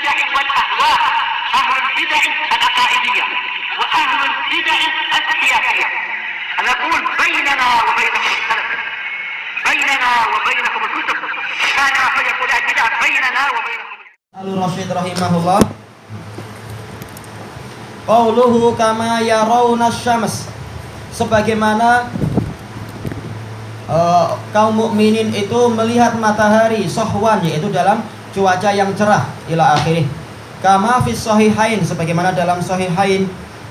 البدع والأهواء، أهل البدع العقائدية وأهل البدع السياسية. نقول بيننا وبينكم السلف، بيننا وبينكم الكتب، كان فيقول البدع بيننا وبينكم. Al-Rasyid rahimahullah, qauluhu kama yarawna syams, sebagaimana kaum mukminin itu melihat matahari sahwan, yaitu dalam cuaca yang cerah, ila akhirih. Kama fis sahihain, sebagaimana dalam sahihain.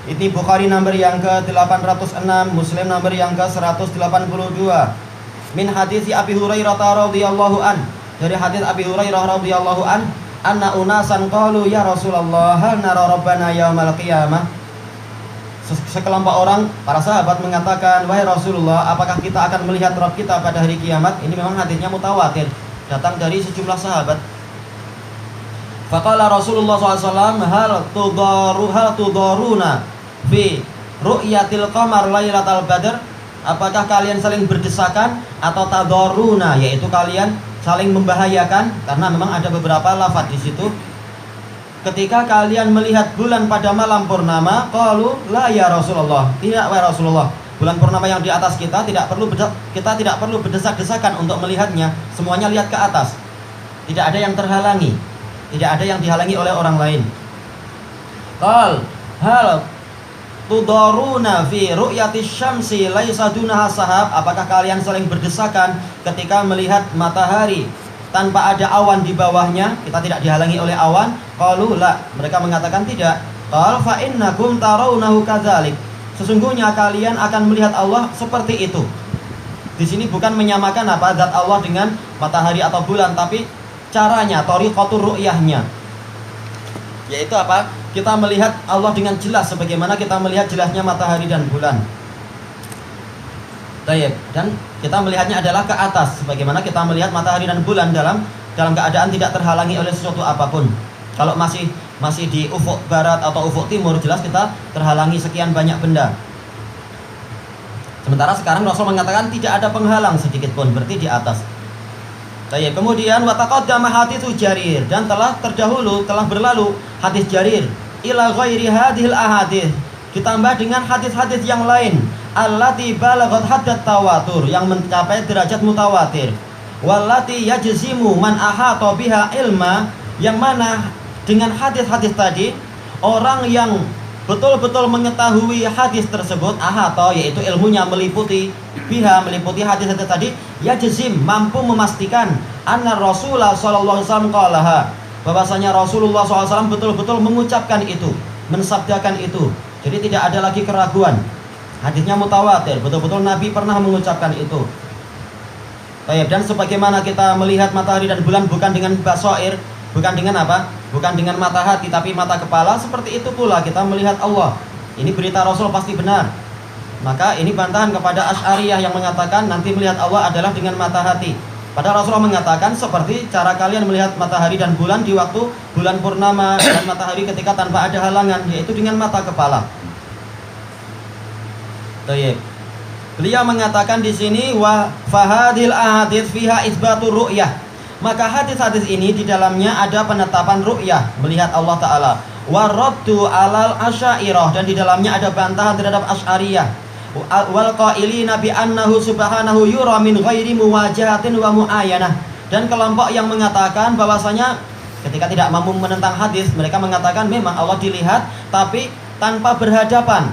Ini Bukhari nomor yang ke-806, Muslim nomor yang ke-182. Min hadits Abi Hurairah radhiyallahu an, dari hadits Abi Hurairah radhiyallahu an, anna unasan qalu ya Rasulullah hal nara rabbana yaumal qiyamah. Sekelompok orang, para sahabat mengatakan, wahai Rasulullah, apakah kita akan melihat Rabb kita pada hari kiamat? Ini memang hadisnya mutawatir, datang dari sejumlah sahabat. Faqala Rasulullah SAW, hal tudaruna fi ru'yatil qamar lailatal badr, apakah kalian saling berdesakan atau tadaruna, yaitu kalian saling membahayakan, karena memang ada beberapa lafaz di situ. Ketika kalian melihat bulan pada malam purnama, qalu la ya Rasulullah, tidak wahai Rasulullah, bulan purnama yang di atas kita tidak perlu berdesak-desakan untuk melihatnya, semuanya lihat ke atas, tidak ada yang terhalangi, tidak ada yang dihalangi oleh orang lain. Qal hal tudaruna fi ru'yati syamsi laisa dunaha sahab, apakah kalian saling berdesakan ketika melihat matahari tanpa ada awan di bawahnya, kita tidak dihalangi oleh awan? Qalu la, mereka mengatakan tidak. Qal fa innakum tarawnahu kadzalik, sesungguhnya kalian akan melihat Allah seperti itu. Di sini bukan menyamakan apa zat Allah dengan matahari atau bulan, tapi caranya, thariqatur ru'yahnya, yaitu apa? Kita melihat Allah dengan jelas sebagaimana kita melihat jelasnya matahari dan bulan. Dan kita melihatnya adalah ke atas, sebagaimana kita melihat matahari dan bulan dalam keadaan tidak terhalangi oleh sesuatu apapun. Kalau masih di ufuk barat atau ufuk timur, jelas kita terhalangi sekian banyak benda. Sementara sekarang Rasul mengatakan tidak ada penghalang sedikit pun, berarti di atas. Kemudian wa taqaddama haditsu Jarir, dan telah berlalu hadis Jarir, ila ghairi hadhil ahadits, ditambah dengan hadis-hadis yang lain, allati balaghat haddat tawatur, yang mencapai derajat mutawatir, wallati yajzimu man ahata biha ilma, yang mana dengan hadis-hadis tadi orang yang betul-betul mengetahui hadis tersebut, ahata yaitu ilmunya meliputi, biha meliputi hadis-hadis tadi, yajzim mampu memastikan anna Rasulullah sallallahu alaihi wasallam qalaha, bahwasanya Rasulullah SAW betul-betul mengucapkan itu, mensabdakan itu. Jadi tidak ada lagi keraguan. Hadisnya mutawatir, betul-betul Nabi pernah mengucapkan itu. Dan sebagaimana kita melihat matahari dan bulan bukan dengan basair, bukan dengan apa? Bukan dengan mata hati, tapi mata kepala, seperti itu pula kita melihat Allah. Ini berita Rasul pasti benar. Maka ini bantahan kepada Asy'ariyah yang mengatakan nanti melihat Allah adalah dengan mata hati. Padahal Rasulullah mengatakan seperti cara kalian melihat matahari dan bulan di waktu bulan purnama dan matahari ketika tanpa ada halangan, yaitu dengan mata kepala. Beliau mengatakan di sini wa fahadil ahadits fiha isbatur ru'yah, maka hadis-hadis ini di dalamnya ada penetapan ru'yah, melihat Allah Ta'ala. Wa raddu alal asy'ariyah, dan di dalamnya ada bantahan terhadap Asy'ariyah. Wal qailina bi annahu subhanahu yura min ghairi muwajahatin wa muayyanah, dan kelompok yang mengatakan bahwasanya ketika tidak mampu menentang hadis, mereka mengatakan memang Allah dilihat tapi tanpa berhadapan.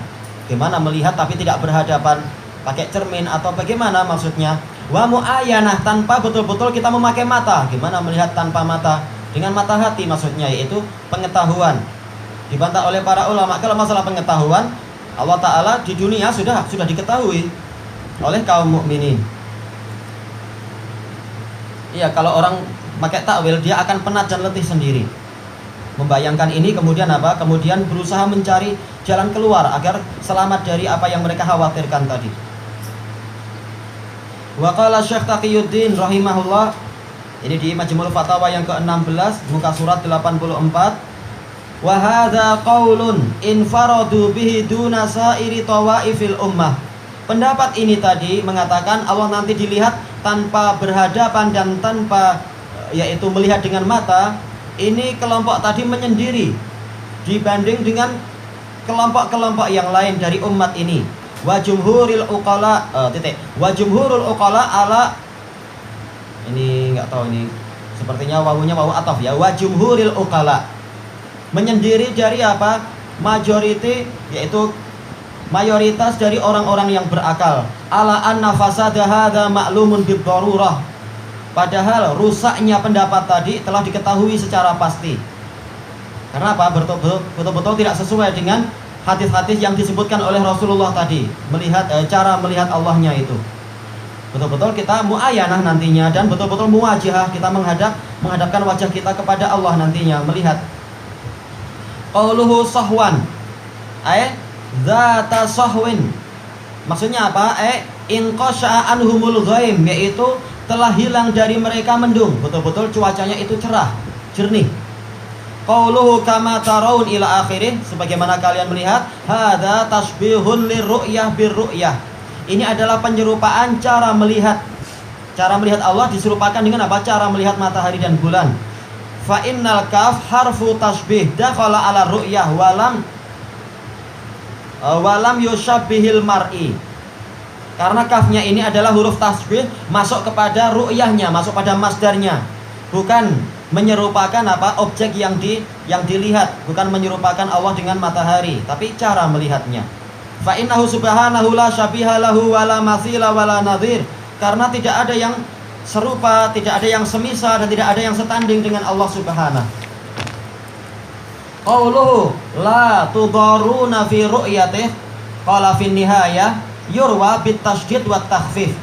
Gimana melihat tapi tidak berhadapan? Pakai cermin atau bagaimana maksudnya? Wa muayyanah, tanpa betul-betul kita memakai mata. Gimana melihat tanpa mata? Dengan mata hati maksudnya, yaitu pengetahuan. Dibantah oleh para ulama. Kalau masalah pengetahuan, Allah Ta'ala di dunia sudah diketahui oleh kaum mukminin. Iya, kalau orang pakai takwil, dia akan penat dan letih sendiri membayangkan ini, kemudian apa? Kemudian berusaha mencari jalan keluar agar selamat dari apa yang mereka khawatirkan tadi. Wa qala Syekh Taqiyuddin rahimahullah, ini di Majmu'ul Fatawa yang ke-16 muka surat 84. Wa hadza qaulun infaradu bihi duna sairi tawaifil ummah. Pendapat ini tadi mengatakan Allah nanti dilihat tanpa berhadapan dan tanpa, yaitu melihat dengan mata, ini kelompok tadi menyendiri dibanding dengan kelompok-kelompok yang lain dari umat ini. Wa jumhurul uqala wa jumhurul uqala ala, ini enggak tahu ini sepertinya wawunya wawu ataf ya. Wa jumhuril uqala, menyendiri dari apa? Majority, yaitu mayoritas dari orang-orang yang berakal. Ala anna fasada hadza ma'lumun bid darurah, padahal rusaknya pendapat tadi telah diketahui secara pasti. Karena apa? Betul-betul tidak sesuai dengan hadis-hadis yang disebutkan oleh Rasulullah tadi, melihat cara melihat Allahnya itu. Betul-betul kita muayyanah nantinya, dan betul-betul muwajahah, kita menghadapkan wajah kita kepada Allah nantinya melihat. Qauluhu sahwan, zata sahwin, maksudnya apa? Inqasha'a anhumul ghaim, yaitu telah hilang dari mereka mendung, betul-betul cuacanya itu cerah, jernih. Qauluhu kama tarawun ila akhirih, sebagaimana kalian melihat. Hadza tasbihun lirru'yah birru'yah, ini adalah penyerupaan cara melihat. Cara melihat Allah diserupakan dengan apa? Cara melihat matahari dan bulan. Fa innal kaf harfu tasbih dakhala ala ru'yah walam yushabbihil mar'i. Karena kafnya ini adalah huruf tasbih, masuk kepada ru'yahnya, masuk pada masdarnya, bukan menyerupakan apa? Objek yang dilihat, bukan menyerupakan Allah dengan matahari, tapi cara melihatnya. Fa innahu subhanahu la syabiha lahu wala matsila wala nadhir, karena tidak ada yang serupa, tidak ada yang semisal, dan tidak ada yang setanding dengan Allah Subhanahu. Qauluhu la tudaruna fi ru'yatih, qala fi nihayah yurwa bit tasydid wat takhfif.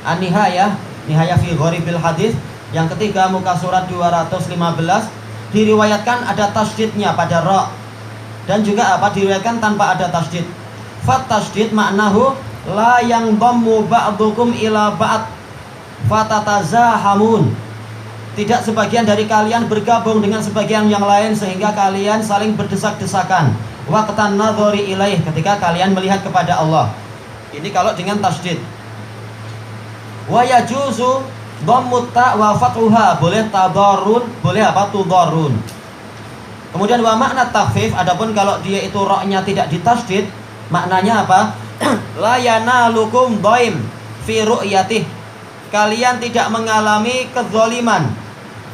An-nihayah, nihayah fi gharibil hadis, yang ketiga muka surat 215, diriwayatkan ada tasydidnya pada ra, dan juga apa? Diriwayatkan tanpa ada tasydid. Fat tasydid maknahu la yang dhammu ba'dukum ila ba'd fatatazahamun, tidak sebagian dari kalian bergabung dengan sebagian yang lain sehingga kalian saling berdesak-desakan. Waqtan nadhari ilaih, ketika kalian melihat kepada Allah. Ini kalau dengan tasydid. Wa yajuzu dhammut ta wa fathuha, boleh tadarrun, boleh apa? Tudarrun. Kemudian wa makna takhfif, adapun kalau dia itu ra-nya tidak ditasydid, maknanya apa? La yanalukum dhaim fi ru'yatih, kalian tidak mengalami kezaliman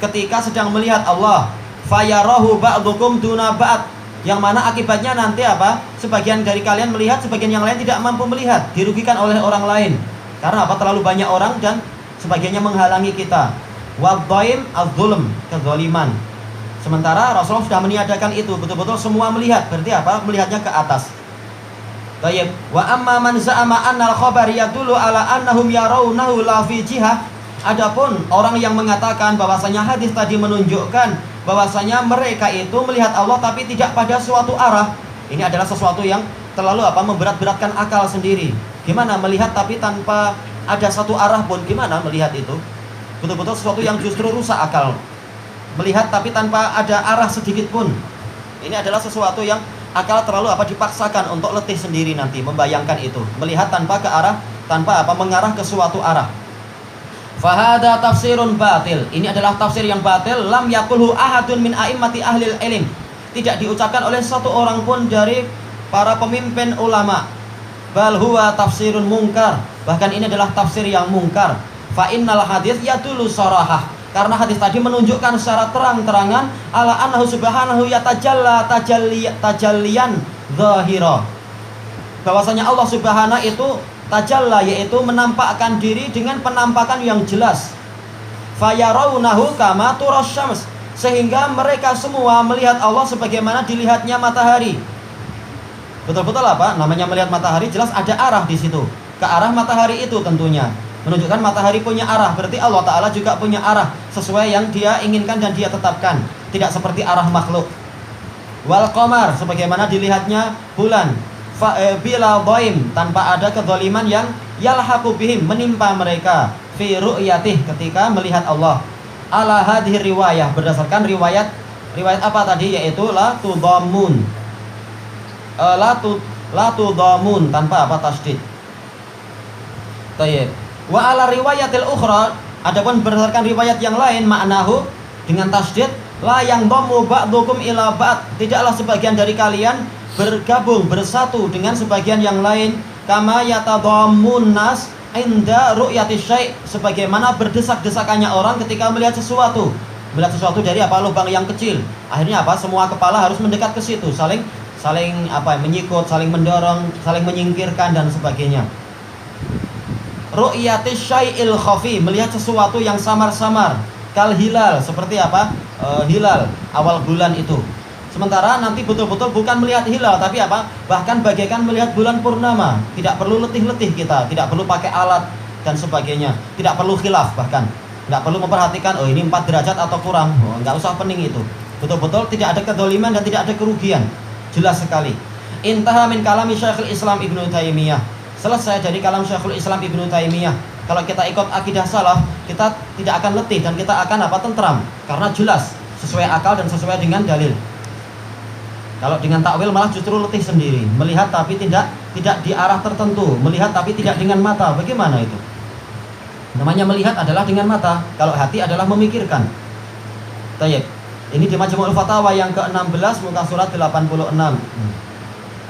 ketika sedang melihat Allah. Fayarahu ba'dukum duna ba'd, yang mana akibatnya nanti apa? Sebagian dari kalian melihat, sebagian yang lain tidak mampu melihat, dirugikan oleh orang lain. Karena apa? Terlalu banyak orang dan sebagiannya menghalangi kita. Wadhaim az-zulm, kezaliman. Sementara Rasulullah sudah meniadakan itu, betul-betul semua melihat. Berarti apa? Melihatnya ke atas. Baik. Wa amma man za'ama annal khabar yadullu ala annahum yarawnahu la fi jihah. Adapun orang yang mengatakan bahwasanya hadis tadi menunjukkan bahwasanya mereka itu melihat Allah tapi tidak pada suatu arah, ini adalah sesuatu yang terlalu apa? Memberat-beratkan akal sendiri. Gimana melihat tapi tanpa ada satu arah pun, gimana melihat itu? Betul-betul sesuatu yang justru rusak akal. Melihat tapi tanpa ada arah sedikit pun, ini adalah sesuatu yang akal terlalu apa? Dipaksakan untuk letih sendiri nanti membayangkan itu. Melihat tanpa ke arah, tanpa apa? Mengarah ke suatu arah. Fahada tafsirun batil, ini adalah tafsir yang batil. Lam yakulhu ahadun min a'immati ahlil ilm, tidak diucapkan oleh satu orang pun dari para pemimpin ulama. Bal huwa tafsirun mungkar, bahkan ini adalah tafsir yang mungkar. Fa innal hadis yadullu sarahah, karena hadis tadi menunjukkan secara terang-terangan ala annahu subhanahu yatajalla tajalliyan zahira, bahwasanya Allah Subhanahu itu tajalla, yaitu menampakkan diri dengan penampakan yang jelas. Fayarawnahu kama turasyams, sehingga mereka semua melihat Allah sebagaimana dilihatnya matahari. Betul-betul apa? Namanya melihat matahari jelas ada arah di situ. Ke arah matahari itu tentunya menunjukkan matahari punya arah, berarti Allah Ta'ala juga punya arah sesuai yang dia inginkan dan dia tetapkan, tidak seperti arah makhluk. Wal qamar, sebagaimana dilihatnya bulan. Bila dhaim, tanpa ada kezaliman yang yalhaqu bihim, menimpa mereka fi ru'yatih, ketika melihat Allah. Ala hadhihi riwayah, berdasarkan riwayat apa tadi? Yaitu la tudhammun, la tudhammun tanpa apa? Tasydid. Tayyib. Wa ala riwayatil ukhra, adapun berdasarkan riwayat yang lain, maknahu dengan tasydid, La yang dhamu ba'dukum ila ba'd, tidaklah sebagian dari kalian bergabung bersatu dengan sebagian yang lain, kama yatadhammun nas inda ru'yati syai', sebagaimana berdesak-desakannya orang ketika melihat sesuatu. Melihat sesuatu dari apa, lubang yang kecil. Akhirnya apa? Semua kepala harus mendekat ke situ, saling apa, menyikut, saling mendorong, saling menyingkirkan dan sebagainya. Ru'yati syai'il khafi, melihat sesuatu yang samar-samar. Kal hilal, seperti apa? Hilal awal bulan itu. Sementara nanti betul-betul bukan melihat hilal, tapi apa? Bahkan bagaikan melihat bulan purnama. Tidak perlu letih-letih kita, tidak perlu pakai alat dan sebagainya. Tidak perlu khilaf bahkan. Nggak perlu memperhatikan, oh ini 4 derajat atau kurang. Oh, nggak usah pening itu. Betul-betul tidak ada kedoliman dan tidak ada kerugian. Jelas sekali. Intaha min kalami Syekhul Islam Ibnu Taimiyah. Selesai dari kalam Syekhul Islam Ibnu Taimiyah. Kalau kita ikut akidah salaf, kita tidak akan letih dan kita akan apa? Tentram. Karena jelas, sesuai akal dan sesuai dengan dalil. Kalau dengan takwil malah justru letih sendiri. Melihat tapi tidak di arah tertentu. Melihat tapi tidak dengan mata. Bagaimana itu? Namanya melihat adalah dengan mata. Kalau hati adalah memikirkan. Tayyib. Ini di Majmu'ul Fatawa yang ke-16 muka surat 86.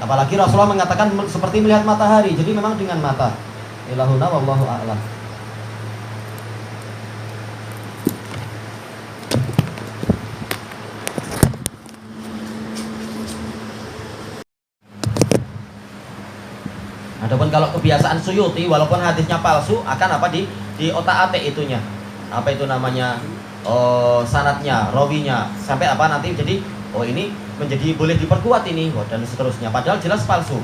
Apalagi Rasulullah mengatakan seperti melihat matahari. Jadi memang dengan mata. Ilahuna wallahu a'lam. Adapun kalau kebiasaan Suyuti, walaupun hadisnya palsu, akan apa di otak-atik itunya. Apa itu namanya? Sanadnya, rawinya, sampai apa nanti jadi ini menjadi boleh diperkuat ini, dan seterusnya. Padahal jelas palsu.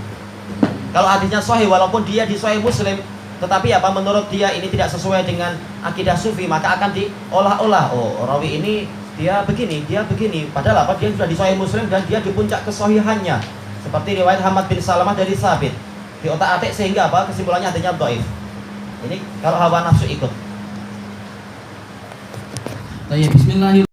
Kalau hadisnya sahih, walaupun dia di Sahih Muslim, tetapi apa menurut dia ini tidak sesuai dengan akidah sufi, maka akan diolah-olah. Oh, rawi ini dia begini. Padahal apa? Dia sudah di Sahih Muslim dan dia di puncak kesahihannya. Seperti riwayat Hamad bin Salamah dari Sabit. Di otak-atik sehingga apa? Kesimpulannya adanya dhaif. Ini kalau hawa nafsu ikut. Bismillahirrahmanirrahim.